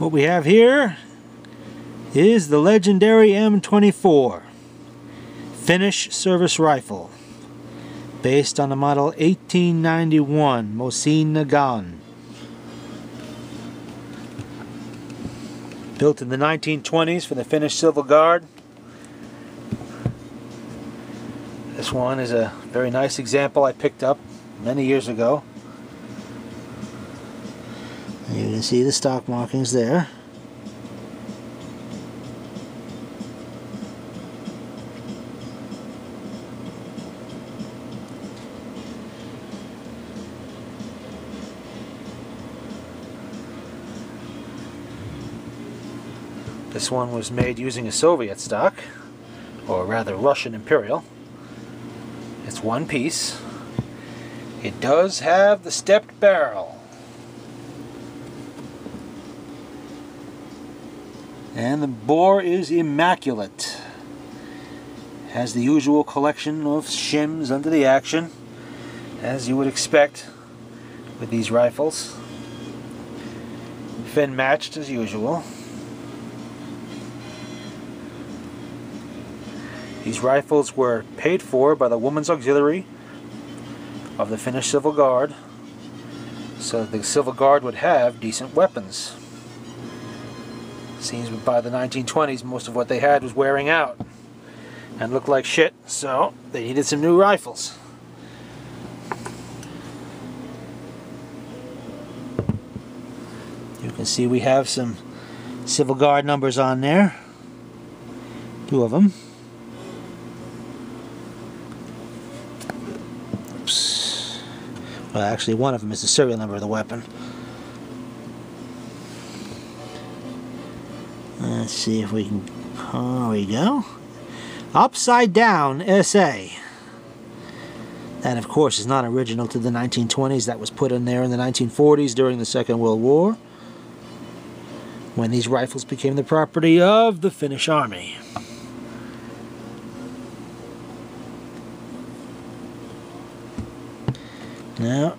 What we have here is the legendary M24 Finnish service rifle, based on the model 1891 Mosin Nagant. Built in the 1920s for the Finnish Civil Guard. This one is a very nice example I picked up many years ago. You can see the stock markings there. This one was made using a Soviet stock, or rather Russian Imperial. It's one piece. It does have the stepped barrel. And the bore is immaculate. Has the usual collection of shims under the action, as you would expect with these rifles. Fin matched as usual. These rifles were paid for by the Women's Auxiliary of the Finnish Civil Guard, so the Civil Guard would have decent weapons. Seems by the 1920s most of what they had was wearing out and looked like shit, so they needed some new rifles. You can see we have some Civil Guard numbers on there. 2 of them. Well, actually, one of them is the serial number of the weapon. Let's see if we can... There we go. Upside down SA. That, of course, is not original to the 1920s. That was put in there in the 1940s during the Second World War, when these rifles became the property of the Finnish Army. Now,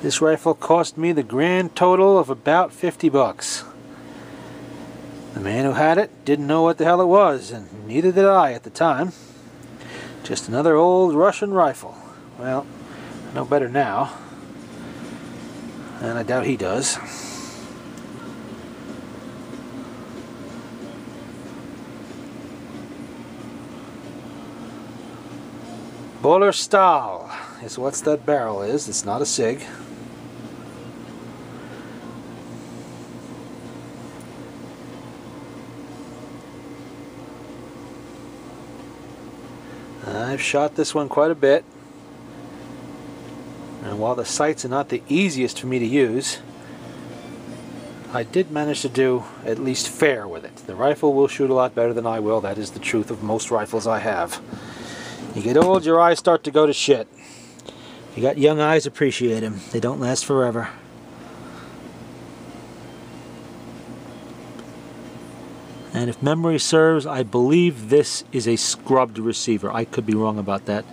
this rifle cost me the grand total of about 50 bucks. The man who had it didn't know what the hell it was, and neither did I at the time. Just another old Russian rifle. Well, I know better now, and I doubt he does. Boiler Stahl is what that barrel is. It's not a SIG. I've shot this one quite a bit, and while the sights are not the easiest for me to use, I did manage to do at least fair with it. The rifle will shoot a lot better than I will. That is the truth of most rifles I have. You get old, your eyes start to go to shit. You got young eyes, appreciate them. They don't last forever. And if memory serves, I believe this is a scrubbed receiver. I could be wrong about that.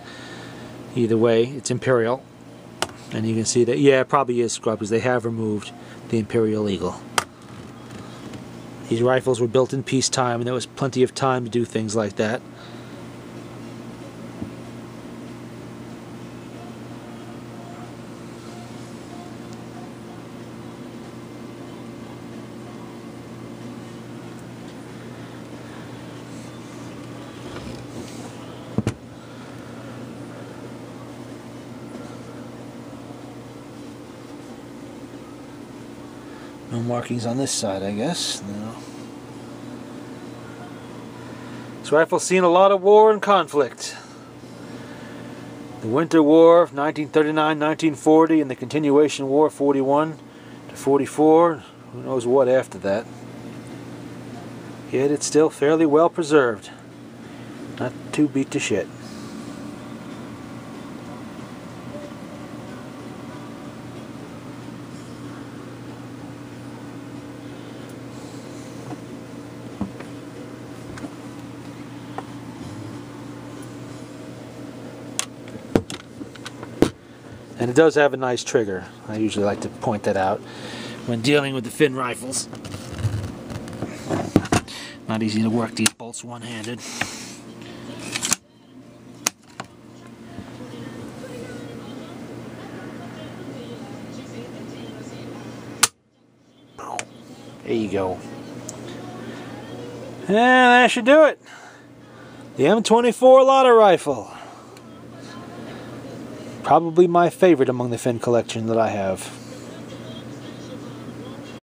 Either way, it's Imperial. And you can see that, yeah, it probably is scrubbed, because they have removed the Imperial Eagle. These rifles were built in peacetime, and there was plenty of time to do things like that. No markings on this side, I guess. No. This rifle's seen a lot of war and conflict. The Winter War of 1939-1940 and the Continuation War 41 to 44. Who knows what after that. Yet it's still fairly well preserved. Not too beat to shit. And it does have a nice trigger. I usually like to point that out. when dealing with the Finn rifles. Not easy to work these bolts one-handed. There you go. And that should do it. The M24 Lotta rifle. Probably my favorite among the Finn collection that I have.